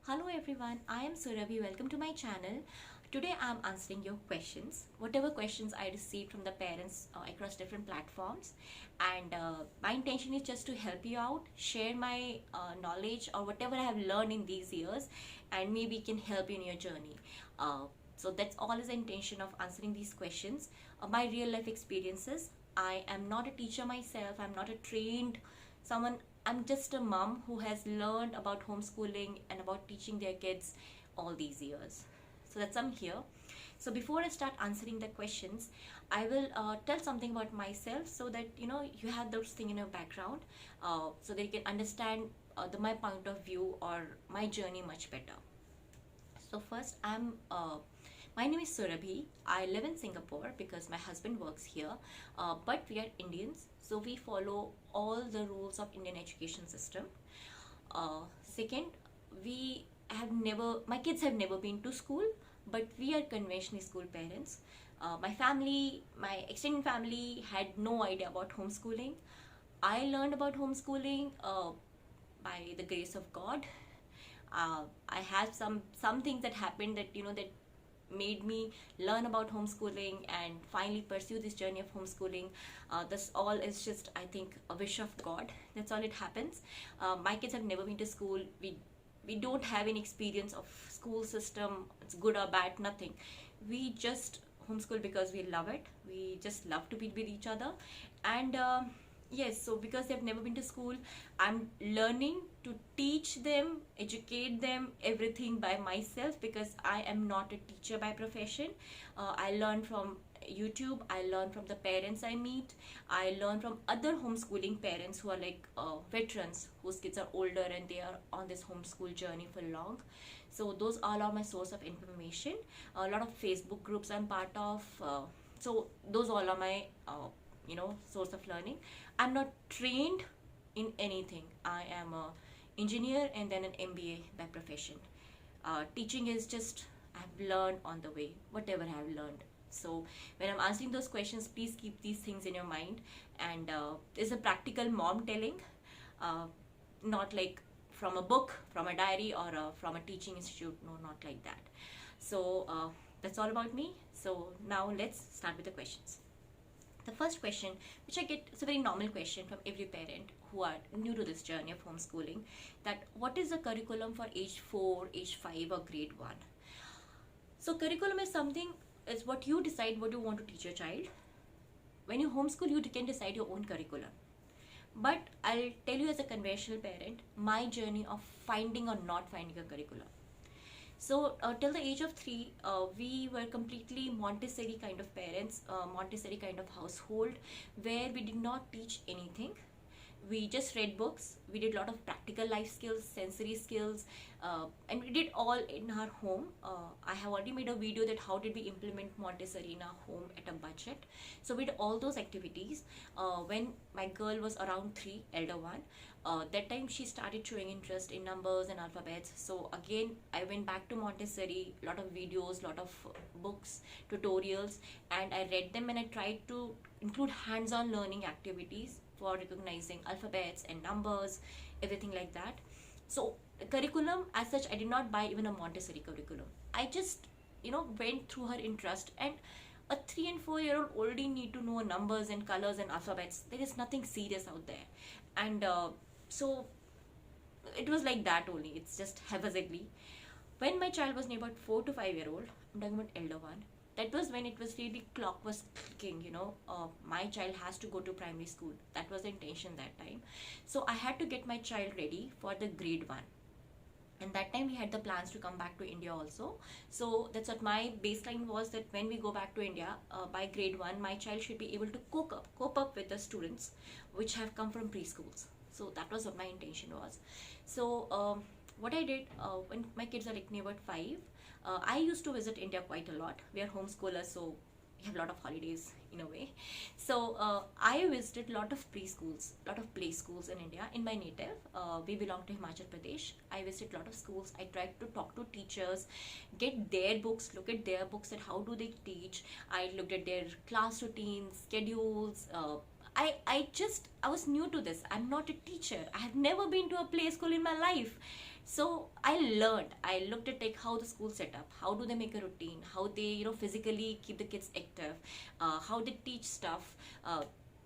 Hello everyone, I am Surabhi. Welcome to my channel. Today I am answering your questions, whatever questions I received from the parents across different platforms. And my intention is just to help you out, share my knowledge or whatever I have learned in these years, and maybe can help you in your journey. So that's all is the intention of answering these questions. My real life experiences. I am not a teacher myself. I'm not a trained someone. I'm just a mom who has learned about homeschooling and about teaching their kids all these years. So that's I'm here. So before I start answering the questions, I will tell something about myself so that you have those things in your background, so that you can understand my point of view or my journey much better. So first, my name is Surabhi. I live in Singapore because my husband works here, but we are Indians, so we follow all the rules of Indian education system. Second, my kids have never been to school, but we are conventional school parents. My extended family had no idea about homeschooling. I learned about homeschooling by the grace of God. I had some things that happened that made me learn about homeschooling and finally pursue this journey of homeschooling. This all is just, I think, a wish of God. That's all it happens. My kids have never been to school. We don't have any experience of school system. It's good or bad, nothing. We just homeschool because we love it. We just love to be with each other. And yes, so because they've never been to school, I'm learning to teach them, educate them, everything by myself, because I am not a teacher by profession. I learn from YouTube, I learn from the parents I meet, I learn from other homeschooling parents who are like veterans, whose kids are older and they are on this homeschool journey for long. So those all are my source of information. A lot of Facebook groups I'm part of. So those all are my source of learning. I'm not trained in anything. I am a engineer and then an MBA by profession. Teaching is just, I've learned on the way, whatever I have learned. So when I'm answering those questions, please keep these things in your mind. And it's a practical mom telling, not like from a book, from a diary, or from a teaching institute. No, not like that. So that's all about me. So now let's start with the questions. The first question which I get, it's a very normal question from every parent who are new to this journey of homeschooling, that what is the curriculum for age 4, age 5 or grade 1? So curriculum is what you decide what you want to teach your child. When you homeschool, you can decide your own curriculum. But I'll tell you, as a conventional parent, my journey of finding or not finding a curriculum. So till the age of 3, we were completely Montessori kind of parents, Montessori kind of household, where we did not teach anything. We just read books. We did a lot of practical life skills, sensory skills, and we did all in our home. I have already made a video that how did we implement Montessori in our home at a budget. So we did all those activities. When my girl was around 3, elder one, that time she started showing interest in numbers and alphabets. So again, I went back to Montessori, lot of videos, lot of books, tutorials, and I read them, and I tried to include hands-on learning activities for recognizing alphabets and numbers, everything like that. So the curriculum as such, I did not buy even a Montessori curriculum. I just went through her interest, and a 3 and 4-year-old already need to know numbers and colors and alphabets. There is nothing serious out there. And so it was like that only. It's just haphazardly. When my child was near about 4 to 5-year-old, I'm talking about elder one, that was when it was really, clock was clicking, my child has to go to primary school. That was the intention that time. So I had to get my child ready for the grade 1. And that time we had the plans to come back to India also. So that's what my baseline was, that when we go back to India, by grade 1, my child should be able to cope up with the students which have come from preschools. So that was what my intention was. So what I did, when my kids are like near about 5, I used to visit India quite a lot. We are homeschoolers, so we have a lot of holidays in a way. So I visited a lot of preschools, lot of play schools in India. In my native, we belong to Himachal Pradesh. I visited a lot of schools. I tried to talk to teachers, get their books, look at their books and how do they teach. I looked at their class routines, schedules. I was new to this. I'm not a teacher. I have never been to a play school in my life. So I looked at like how the school set up, how do they make a routine, how they physically keep the kids active, how they teach stuff,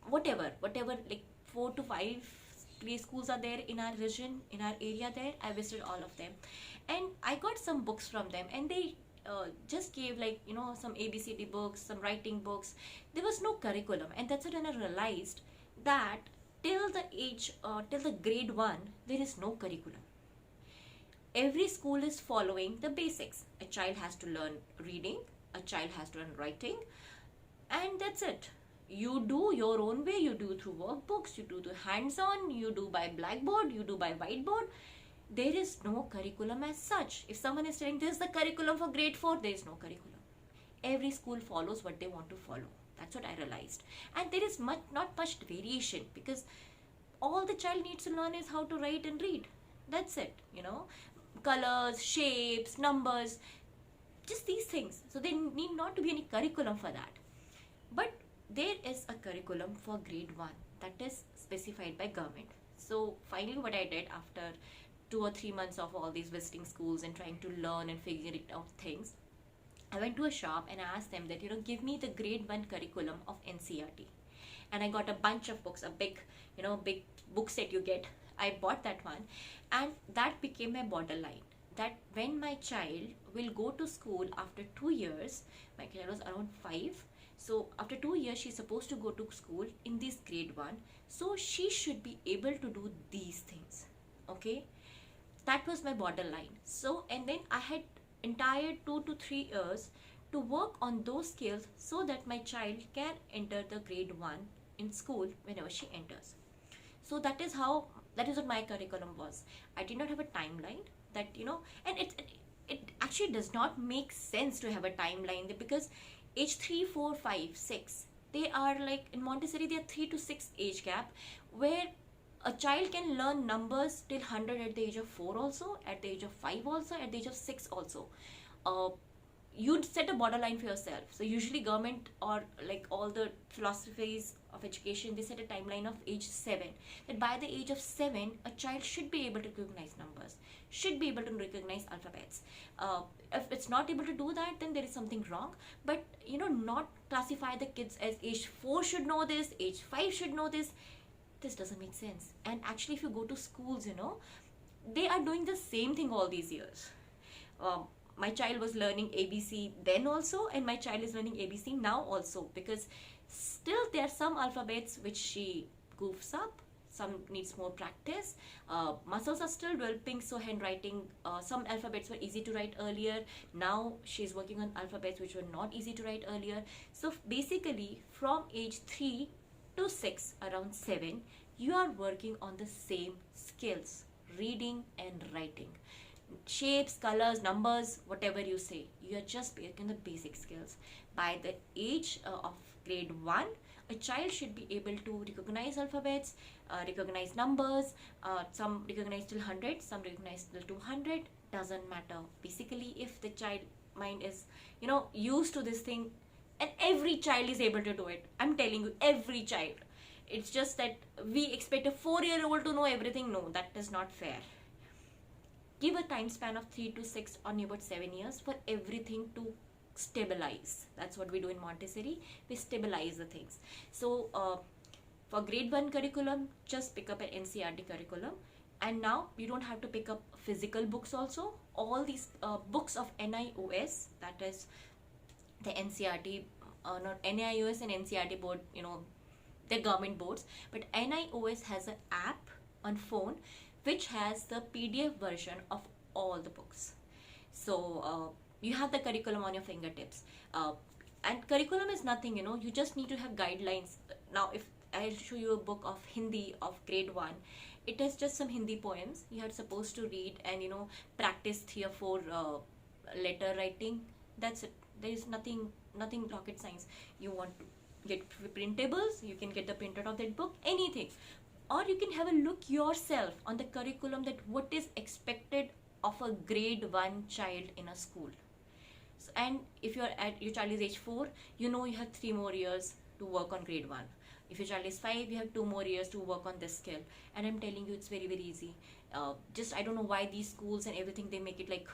whatever like 4 to 5 preschools are there in our region, in our area there. I visited all of them, and I got some books from them, and they just gave like some ABCD books, some writing books. There was no curriculum, and that's when I realized that till the grade 1 there is no curriculum. Every school is following the basics. A child has to learn reading, a child has to learn writing, and that's it. You do your own way, you do through workbooks, you do the hands-on, you do by blackboard, you do by whiteboard. There is no curriculum as such. If someone is saying this is the curriculum for grade 4, there is no curriculum. Every school follows what they want to follow. That's what I realized. And there is not much variation, because all the child needs to learn is how to write and read. That's it, colors, shapes, numbers, just these things. So there need not to be any curriculum for that. But there is a curriculum for grade 1 that is specified by government. So finally what I did after 2 or 3 months of all these visiting schools and trying to learn and figure it out things, I went to a shop and I asked them that give me the grade 1 curriculum of NCERT. And I got a bunch of books, a big book set you get. I bought that one, and that became my borderline, that when my child will go to school after 2 years, my child was around 5, so after 2 years she's supposed to go to school in this grade 1, so she should be able to do these things. Okay, that was my borderline. So, and then I had entire 2 to 3 years to work on those skills so that my child can enter the grade 1 in school whenever she enters. So that is what my curriculum was. I did not have a timeline that and it actually does not make sense to have a timeline, because age 3, 4, 5, 6, they are like in Montessori, they are 3 to 6 age gap, where a child can learn numbers till 100 at the age of 4 also, at the age of 5 also, at the age of 6 also. You'd set a borderline for yourself. So usually government or like all the philosophies of education, they set a timeline of age 7, that by the age of 7 a child should be able to recognize numbers, should be able to recognize alphabets. If it's not able to do that, then there is something wrong. But not classify the kids as age 4 should know this, age 5 should know this. This doesn't make sense. And actually if you go to schools, they are doing the same thing all these years. My child was learning ABC then also, and my child is learning ABC now also, because still there are some alphabets which she goofs up, some needs more practice. Muscles are still developing, so handwriting, some alphabets were easy to write earlier. Now she's working on alphabets which were not easy to write earlier. So basically from age 3 to 6, around 7, you are working on the same skills, reading and writing. Shapes, colors, numbers, whatever you say, you are just working the basic skills. By the age of grade 1, a child should be able to recognize alphabets, recognize numbers, some recognize till 100, some recognize till 200, doesn't matter. Basically, if the child mind is used to this thing, and every child is able to do it, I'm telling you, every child. It's just that we expect a 4-year-old to know everything. No, that is not fair. Give a time span of 3 to 6 or about 7 years for everything to stabilize. That's what we do in Montessori. We stabilize the things. So for grade 1 curriculum, just pick up an NCERT curriculum. And now you don't have to pick up physical books also. All these books of NIOS, that is the NCERT, not NIOS and NCERT board, they're government boards. But NIOS has an app on phone which has the PDF version of all the books. So you have the curriculum on your fingertips. And curriculum is nothing, you just need to have guidelines. Now if I'll show you a book of Hindi of grade 1, it has just some Hindi poems you are supposed to read and practice 3 or 4 letter writing. That's it. There is nothing rocket science. You want to get printables, you can get the printout of that book, anything. Or you can have a look yourself on the curriculum, that what is expected of a grade 1 child in a school. So, and if your child is age 4, you have 3 more years to work on grade 1. If your child is 5, you have 2 more years to work on this skill. And I'm telling you, it's very, very easy. Just I don't know why these schools and everything, they make it like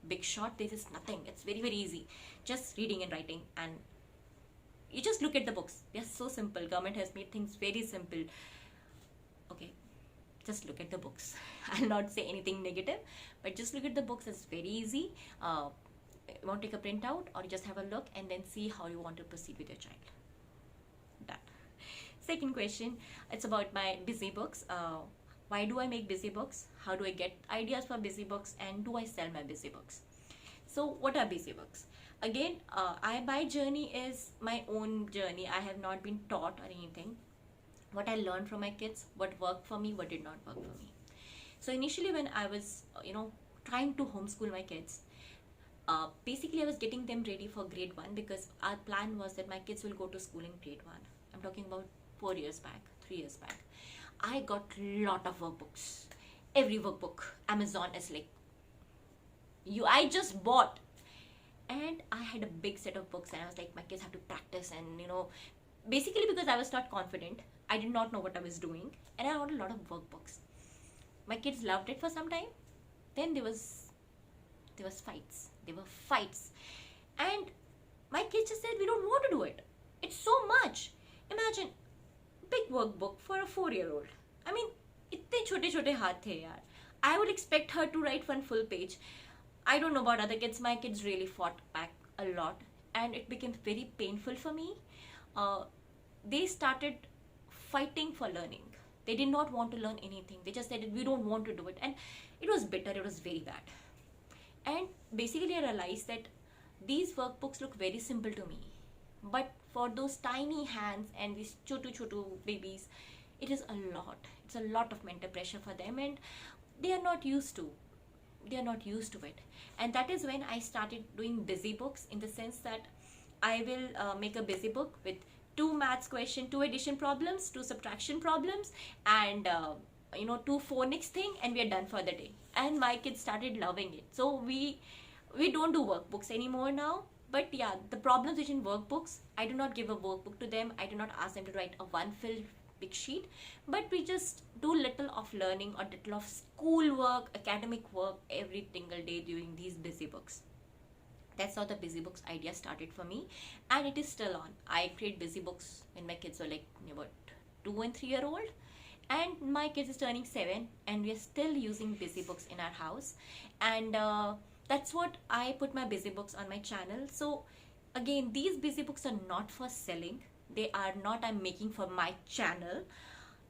big shot. This is nothing. It's very, very easy. Just reading and writing, and you just look at the books. They're so simple. Government has made things very simple. Okay, just look at the books. I'll not say anything negative, but just look at the books. It's very easy. You want to take a printout, or you just have a look and then see how you want to proceed with your child. Done. Second question, it's about my busy books. Why do I make busy books? How do I get ideas for busy books? And do I sell my busy books? So what are busy books? Again, my journey is my own journey. I have not been taught or anything. What I learned from my kids, what worked for me, what did not work for me. So initially when I was, trying to homeschool my kids, basically I was getting them ready for grade 1, because our plan was that my kids will go to school in grade 1. I'm talking about 4 years back, 3 years back. I got lot of workbooks. Every workbook, Amazon is like, I just bought. And I had a big set of books, and I was like, my kids have to practice, and basically because I was not confident, I did not know what I was doing, and I ordered a lot of workbooks. My kids loved it for some time. Then there was fights. There were fights. And my kids just said, we don't want to do it. It's so much. Imagine, big workbook for a 4-year-old. I mean, itne chote haath the yaar. I would expect her to write one full page. I don't know about other kids. My kids really fought back a lot, and it became very painful for me. They started fighting for learning. They did not want to learn anything. They just said, we don't want to do it. And it was bitter. It was very bad. And basically I realized that these workbooks look very simple to me. But for those tiny hands and these chotu babies, it is a lot. It's a lot of mental pressure for them, and they are not used to. They are not used to it. And that is when I started doing busy books, in the sense that I will make a busy book with 2 maths question, 2 addition problems, 2 subtraction problems, and 2 phonics thing, and we are done for the day. And my kids started loving it. So we don't do workbooks anymore now. But yeah, the problems which in workbooks, I do not give a workbook to them. I do not ask them to write a one-filled big sheet, but we just do little of learning or little of school work, academic work every single day during these busy books. That's how the busy books idea started for me, and it is still on. I create busy books when my kids were like about 2 and 3 year old, and my kids is turning 7, and we are still using busy books in our house. And that's what I put my busy books on my channel. So again, these busy books are not for selling. They are not I'm making for my channel.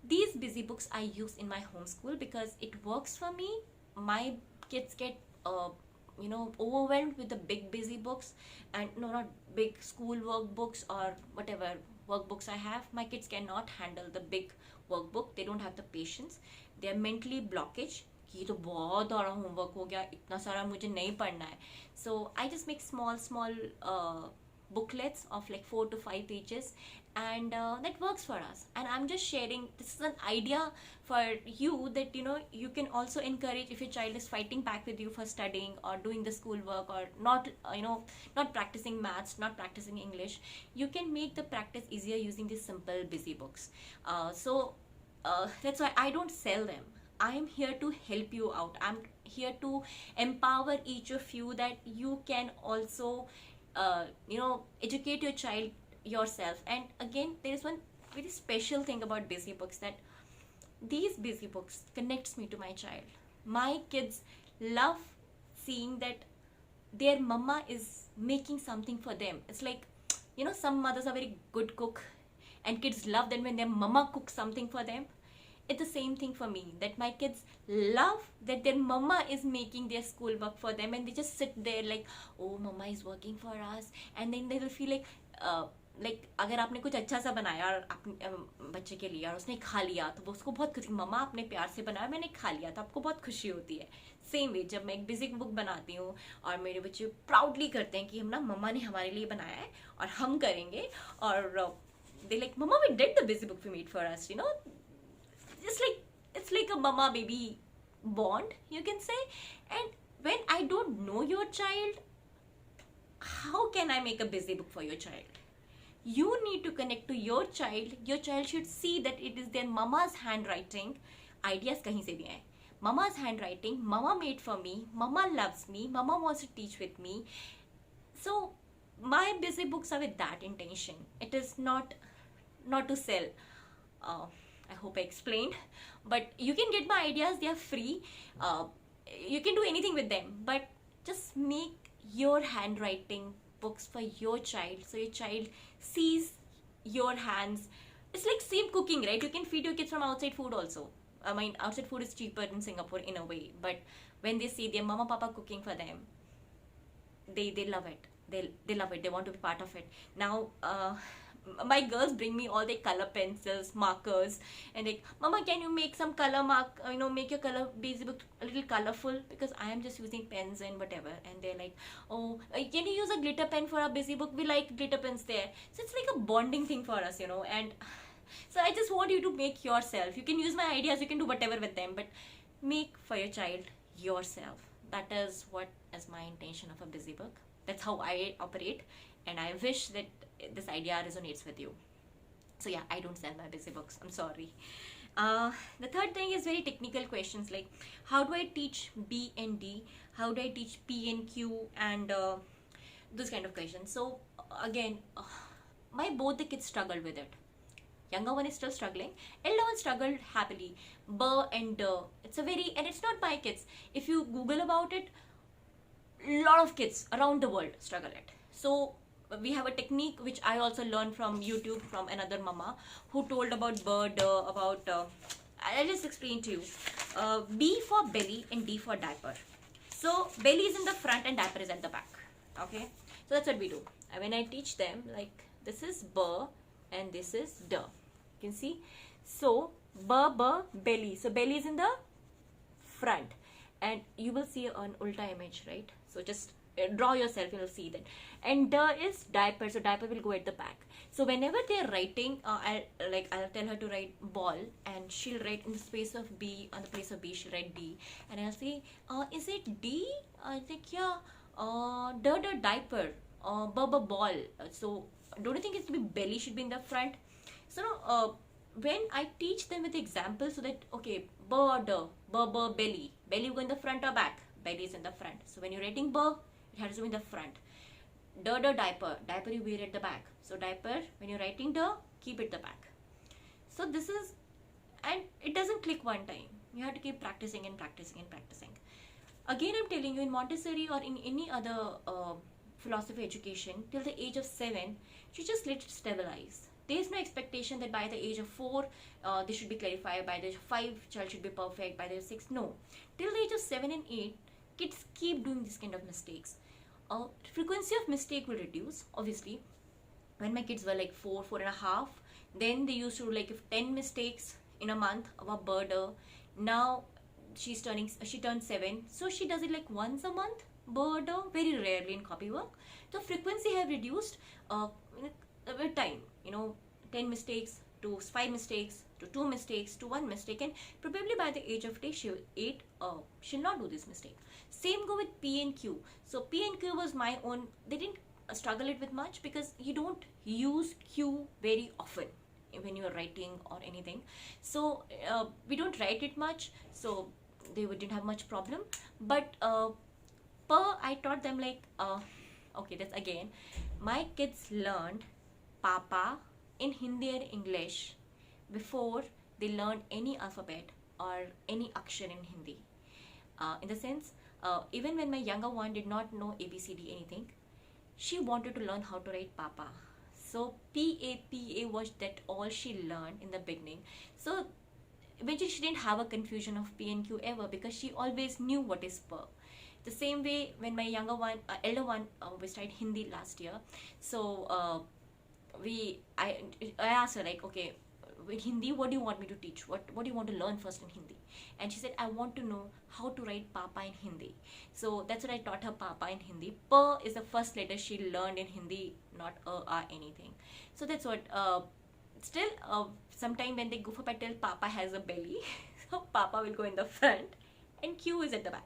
These busy books I use in my homeschool because it works for me. My kids get overwhelmed with the big busy books, and not big school workbooks or whatever workbooks I have. My kids cannot handle the big workbook. They don't have the patience. They are mentally blockage. ये तो बहुत बड़ा homework हो गया, इतना सारा मुझे नहीं पढ़ना है. So I just make small booklets of like 4 to 5 pages, and that works for us. And I'm just sharing, this is an idea for you, that you can also encourage, if your child is fighting back with you for studying or doing the school work, or not not practicing maths, not practicing English, you can make the practice easier using these simple busy books. So that's why I don't sell them. I am here to help you out. I'm here to empower each of you, that you can also educate your child yourself. And again, there is one very special thing about busy books, that these busy books connects me to my child. My kids love seeing that their mama is making something for them. It's like, some mothers are very good cook, and kids love that when their mama cooks something for them. It's the same thing for me, that my kids love that their mama is making their schoolwork for them, and they just sit there like, oh, mama is working for us. And then they will feel like अगर आपने कुछ अच्छा सा बनाया और अपने बच्चे के लिए और उसने खा लिया, तो वो उसको बहुत खुशी, मम्मा आपने प्यार से बनाया, मैंने खा लिया, तो आपको बहुत खुशी होती है. सेम वे जब मैं एक busy बुक बनाती हूँ और मेरे बच्चे प्राउडली करते हैं कि हम मम्मा ने हमारे लिए बनाया है और हम करेंगे, और they like, mama, we did the busy book we made for us, it's like a mama baby bond, you can say. And when I don't know your child, how can I make a busy book for your child? You need to connect to your child. Your child should see that it is their mama's handwriting. Ideas kahin se bhi aaye. Mama's handwriting, Mama made for me, Mama loves me, Mama wants to teach with me. So my busy books are with that intention. It is not to sell. I hope I explained. But you can get my ideas, they are free. You can do anything with them, but just make your handwriting books for your child, so your child sees your hands. It's like same cooking, right? You can feed your kids from outside food also. I mean, outside food is cheaper in Singapore in a way, but when they see their mama papa cooking for them, they love it. They love it. They want to be part of it. Now my girls bring me all their color pencils, markers, and like, Mama, can you make some color mark, make your color basic book a little colorful, because I am just using pens and whatever. And they're like, oh, can you use a glitter pen for our busy book? We like glitter pens there. So it's like a bonding thing for us, and so I just want you to make yourself. You can use my ideas, you can do whatever with them, but make for your child yourself. That is what is my intention of a busy book. That's how I operate, and I wish that this idea resonates with you. So yeah, I don't sell my busy books, I'm sorry. The third thing is very technical questions, like how do I teach B and D, how do I teach P and Q, and those kind of questions. So again, both the kids struggled with it. Younger one is still struggling, elder one struggled happily. B and D, and it's not my kids. If you Google about it, a lot of kids around the world struggle it. So we have a technique which I also learned from YouTube from another mama who told about bird, I'll just explain to you. B for belly and D for diaper. So belly is in the front and diaper is at the back. Okay, so that's what we do. When I teach them, like, this is B and this is D. You can see. So belly. So belly is in the front, and you will see an ulta image, right? So just draw yourself, you will see that. And D is diaper, so diaper will go at the back. So whenever they're writing, I'll tell her to write ball, and she'll write in the space of B, on the place of B she'll write D, and I'll say, is it D? I think, yeah. D diaper, ball. So don't you think it's to be belly should be in the front? So when I teach them with examples, so that, okay, belly will go in the front or back? Belly is in the front. So when you're writing B, it has to be in the front. Diaper you wear at the back. So diaper, when you're writing D, keep it the back. So this is, and it doesn't click one time. You have to keep practicing and practicing and practicing. Again, I'm telling you, in Montessori or in any other philosophy education, till the age of 7, you just let it stabilize. There is no expectation that by the age of 4, they should be clarified. By the age of 5, child should be perfect. By the age of 6, no. Till the age of 7 and 8, kids keep doing this kind of mistakes. Frequency of mistake will reduce, obviously. When my kids were like 4 and a half, then they used to do like 10 mistakes in a month of a bird. Now she turned 7, so she does it like once a month, bird, very rarely in copywork. So frequency have reduced with time, 10 mistakes to 5 mistakes to 2 mistakes to 1 mistake, and probably by the age of 8 she'll not do this mistake. Same go with P and Q. So P and Q was my own, they didn't struggle it with much, because you don't use Q very often when you are writing or anything. So we don't write it much, so they didn't have much problem. But I taught them like, okay, that's again, my kids learned Papa in Hindi and English before they learned any alphabet or any akshar in Hindi. In the sense, even when my younger one did not know ABCD anything, she wanted to learn how to write Papa. So PA was that all she learned in the beginning. So eventually she didn't have a confusion of P and Q ever, because she always knew what is per. The same way when my elder one, we studied Hindi last year. So I asked her, like, okay, in Hindi, what do you want me to teach? What do you want to learn first in Hindi? And she said, I want to know how to write Papa in Hindi. So that's what I taught her, Papa in Hindi. Pa is the first letter she learned in Hindi, not anything. So that's what, still, sometime when they go for petal, Papa has a belly. So Papa will go in the front and Q is at the back.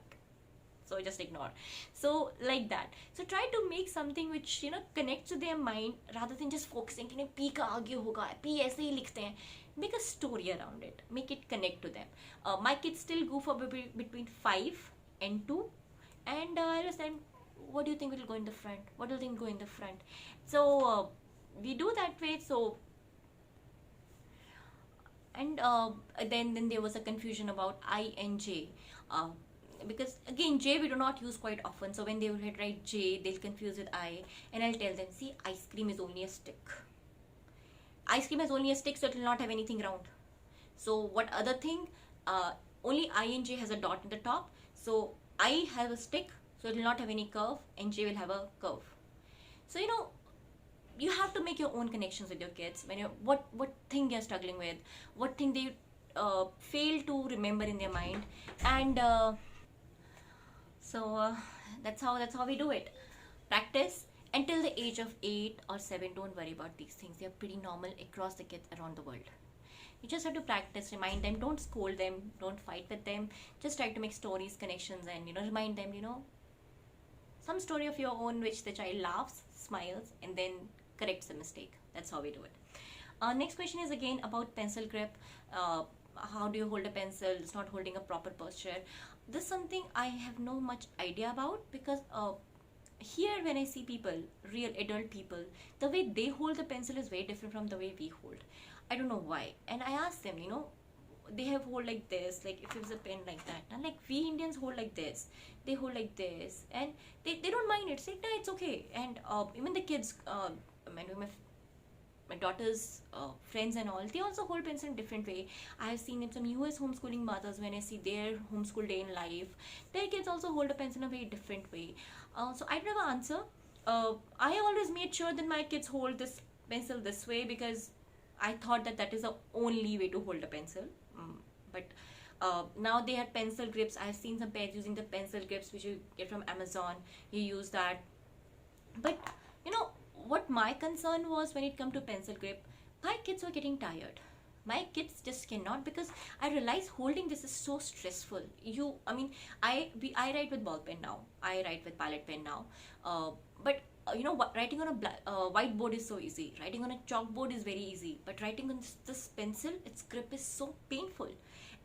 So just ignore. So like that. So try to make something which connects to their mind, rather than just focusing P का आगे होगा, P ऐसे ही लिखते हैं. make a story around it, make it connect to them. My kids still go for between 5 and 2, and I was then, what do you think will go in the front? What do you think go in the front? So we do that way. So, and then there was a confusion about I and J, because again J we do not use quite often. So when they would write J, they'll confuse with I, and I'll tell them, see, ice cream is only a stick. Ice cream is only a stick, so it will not have anything round. So what other thing? Only I and J has a dot in the top. So I have a stick, so it will not have any curve, and J will have a curve. So you have to make your own connections with your kids when you what thing you're struggling with, what thing they fail to remember in their mind, and so that's how we do it. Practice until the age of 8 or 7. Don't worry about these things. They're pretty normal across the kids around the world. You just have to practice, remind them, don't scold them, don't fight with them. Just try to make stories, connections, and remind them, some story of your own which the child laughs, smiles, and then corrects the mistake. That's how we do it. Next question is again about pencil grip. How do you hold a pencil? It's not holding a proper posture. This is something I have no much idea about, because here when I see people, real adult people, the way they hold the pencil is very different from the way we hold. I don't know why. And I asked them, they have hold like this, like if it's a pen like that, and like we Indians hold like this, they hold like this, and they don't mind it. Say, no, it's okay. And even the kids, my daughter's friends and all, they also hold pencil in different way. I have seen in some US homeschooling mothers, when I see their homeschool day in life, their kids also hold a pencil in a very different way. So I don't have an answer. I always made sure that my kids hold this pencil this way, because I thought that is the only way to hold a pencil. But now they had pencil grips. I've seen some parents using the pencil grips which you get from Amazon. You use that. But what my concern was when it come to pencil grip, my kids were getting tired. My kids just cannot, because I realize holding this is so stressful. I write with ball pen now. I write with palette pen now. But writing on a whiteboard is so easy. Writing on a chalkboard is very easy. But writing on this pencil, its grip is so painful.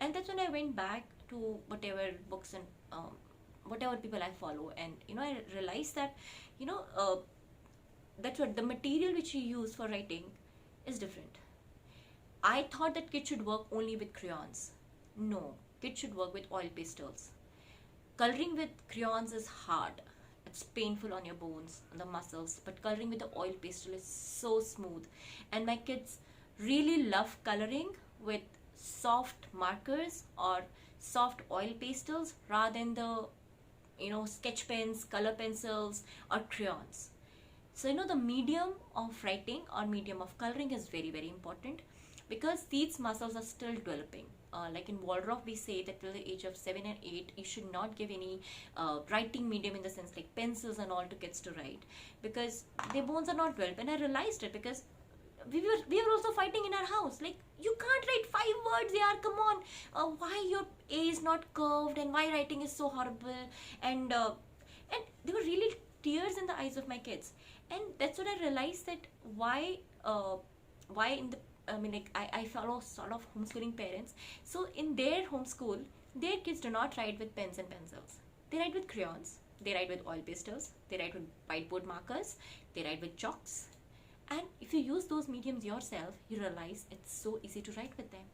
And that's when I went back to whatever books and whatever people I follow, and I realized that that's what the material which you use for writing is different. I thought that kids should work only with crayons. No, kids should work with oil pastels. Coloring with crayons is hard. It's painful on your bones, on the muscles, but coloring with the oil pastel is so smooth. And my kids really love coloring with soft markers or soft oil pastels rather than the sketch pens, color pencils, or crayons. So the medium of writing or medium of coloring is very, very important, because these muscles are still developing. Like in Waldorf, we say that till the age of 7 and 8, you should not give any writing medium, in the sense like pencils and all, to kids to write, because their bones are not developed. And I realized it because we were also fighting in our house. Like, you can't write 5 words, yaar, come on. Why your A is not curved, and why writing is so horrible? And there were really tears in the eyes of my kids. And that's when I realized that why in the I follow sort of homeschooling parents. So in their homeschool, their kids do not write with pens and pencils. They write with crayons. They write with oil pastels. They write with whiteboard markers. They write with chalks. And if you use those mediums yourself, you realize it's so easy to write with them.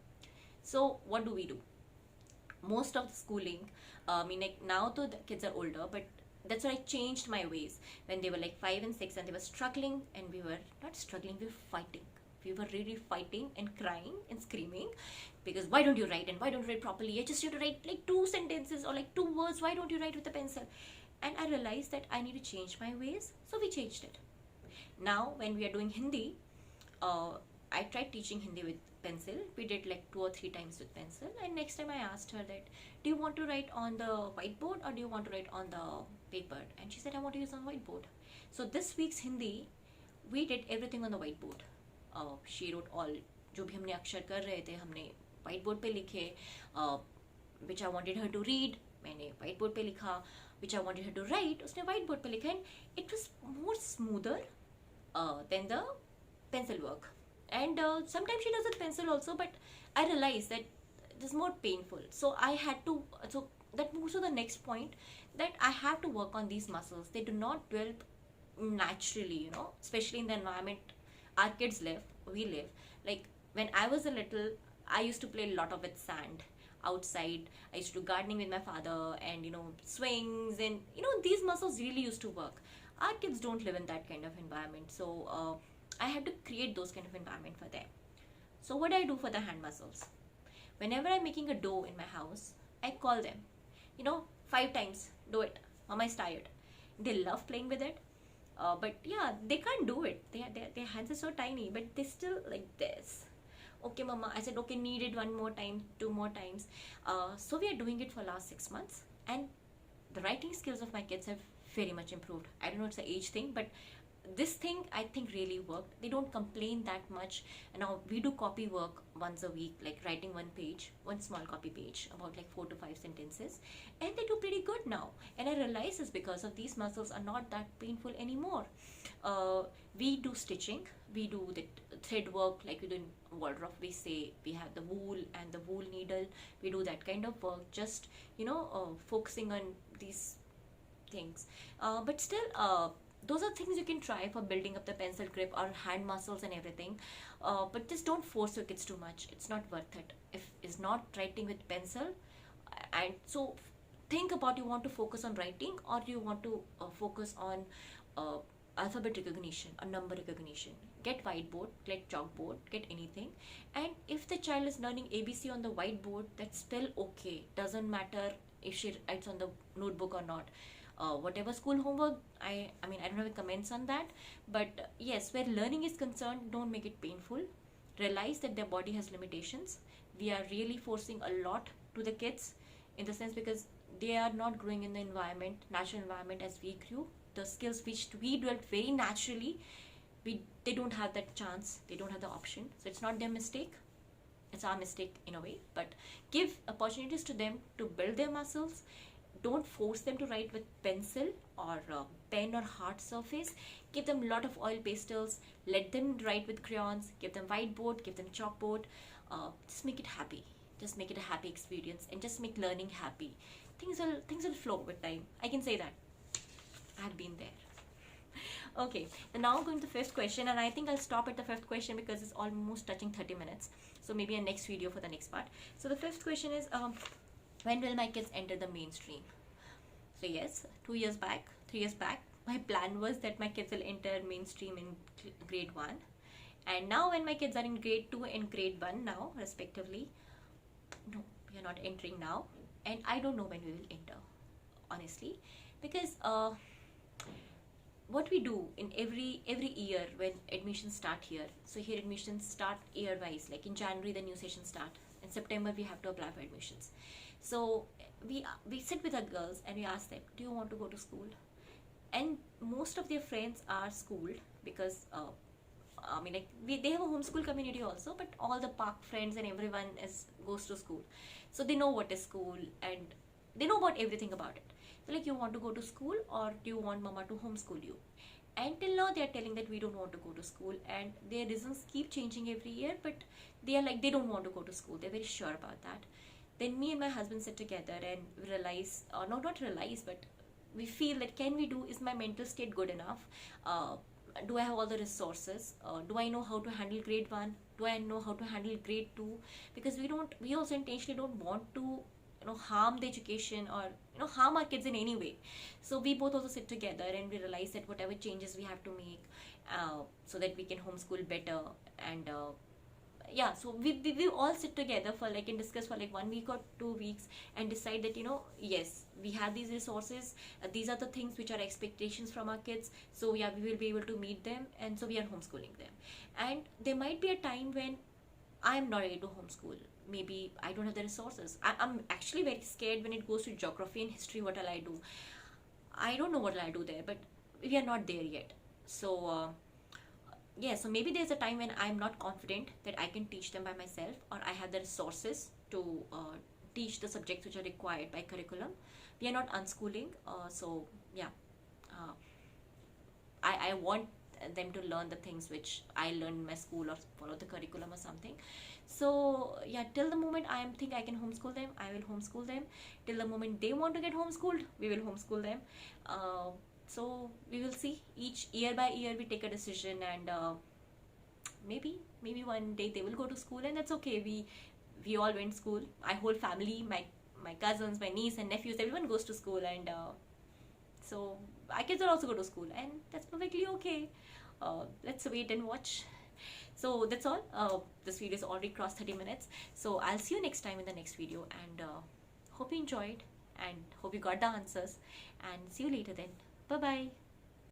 So what do we do? Most of the schooling, now though the kids are older, but that's why I changed my ways. When they were like 5 and 6 and they were struggling, and we were not struggling, we were fighting. We were really fighting and crying and screaming, because why don't you write, and why don't you write properly? I just have to write like 2 sentences or like 2 words. Why don't you write with a pencil? And I realized that I need to change my ways. So we changed it. Now when we are doing Hindi, I tried teaching Hindi with pencil. We did like 2 or 3 times with pencil. And next time I asked her that, do you want to write on the whiteboard or do you want to write on the paper? And she said, I want to use on whiteboard. So this week's Hindi, we did everything on the whiteboard. She wrote all, जो भी हमने अक्षर कर रहे थे, हमने whiteboard पे लिखे. Which I wanted her to read, मैंने whiteboard पे लिखा. Which I wanted her to write, उसने whiteboard पे लिखा. And it was more smoother than the pencil work. And sometimes she does with pencil also, but I realized that it is more painful. So I had to, so that moves to the next point, that I have to work on these muscles. They do not develop naturally, especially in the environment our kids live, we live. Like when I was a little, I used to play a lot of with sand outside. I used to do gardening with my father, and swings, and these muscles really used to work. Our kids don't live in that kind of environment, so I had to create those kind of environment for them. So what do I do for the hand muscles? Whenever I'm making a dough in my house, I call them, 5 times, do it. Mama is tired. They love playing with it. But yeah, they can't do it. Their hands are so tiny, but they still like this. Okay, Mama. I said, okay, need it one more time, 2 more times. So we are doing it for last 6 months, and the writing skills of my kids have very much improved. I don't know, it's an age thing, but this thing I think really worked. They don't complain that much. And now we do copy work once a week, like writing one small copy page, about like 4 to 5 sentences, and they do pretty good now. And I realize it's because of these muscles are not that painful anymore. We do stitching, we do the thread work, like we do in wardrobe. We say we have the wool and the wool needle. We do that kind of work, just focusing on these things. But still, those are things you can try for building up the pencil grip or hand muscles and everything. But just don't force your kids too much. It's not worth it if it's not writing with pencil. And so think about, you want to focus on writing, or you want to focus on alphabet recognition or number recognition. Get whiteboard, get chalkboard, get anything. And if the child is learning ABC on the whiteboard, that's still okay. Doesn't matter if she writes on the notebook or not. Whatever school homework, I mean, I don't have any comments on that. But yes, where learning is concerned, don't make it painful. Realize that their body has limitations. We are really forcing a lot to the kids, in the sense because they are not growing in the natural environment as we grew. The skills which we developed very naturally, they don't have that chance. They don't have the option. So it's not their mistake. It's our mistake in a way. But give opportunities to them to build their muscles. Don't force them to write with pencil or pen or hard surface. Give them a lot of oil pastels. Let them write with crayons. Give them whiteboard. Give them chalkboard. Just make it happy. Just make it a happy experience, and just make learning happy. Things will flow with time. I can say that. I've been there. Okay, and now going to the fifth question, and I think I'll stop at the fifth question because it's almost touching 30 minutes. So maybe a next video for the next part. So the fifth question is, when will my kids enter the mainstream? So yes, 3 years back, my plan was that my kids will enter mainstream in grade 1. And now when my kids are in grade 2 and grade 1 now, respectively, no, we are not entering now. And I don't know when we will enter, honestly. Because what we do in every year when admissions start here, so here admissions start year-wise, like in January the new session start. In September we have to apply for admissions. So we sit with our girls and we ask them, do you want to go to school? And most of their friends are schooled, because I mean, like they have a homeschool community also, but all the park friends and everyone goes to school, so they know what is school and they know about everything about it. So like, you want to go to school, or do you want mama to homeschool you? And till now they are telling that we don't want to go to school, and their reasons keep changing every year, but they are like, they don't want to go to school. They're very sure about that. Then me and my husband sit together and we realize, or not realize, but we feel that, can we do, is my mental state good enough? Do I have all the resources? Do I know how to handle grade 1? Do I know how to handle grade 2? Because we also intentionally don't want to harm the education, or harm our kids in any way. So we both also sit together and we realize that whatever changes we have to make, so that we can homeschool better. And yeah, so we all sit together for like, and discuss for like 1 week or 2 weeks, and decide that yes, we have these resources, these are the things which are expectations from our kids, so yeah, we will be able to meet them, and so we are homeschooling them. And there might be a time when I'm not able to homeschool. Maybe I don't have the resources. I'm actually very scared when it goes to geography and history. What will I do? I don't know what I'll do there, but we are not there yet. So yeah, so maybe there's a time when I'm not confident that I can teach them by myself, or I have the resources to teach the subjects which are required by curriculum. We are not unschooling, so yeah, I want them to learn the things which I learned in my school or follow the curriculum or something. So yeah, till the moment I think I can homeschool them, I will homeschool them. Till the moment they want to get homeschooled, we will homeschool them. So we will see. Each year by year we take a decision, and maybe one day they will go to school, and that's okay. We all went to school. My whole family, my cousins, my niece and nephews, everyone goes to school, and so our kids will also go to school, and that's perfectly okay. Let's wait and watch. So that's all. This video is already crossed 30 minutes. So I'll see you next time in the next video, and hope you enjoyed and hope you got the answers, and see you later then. Bye bye.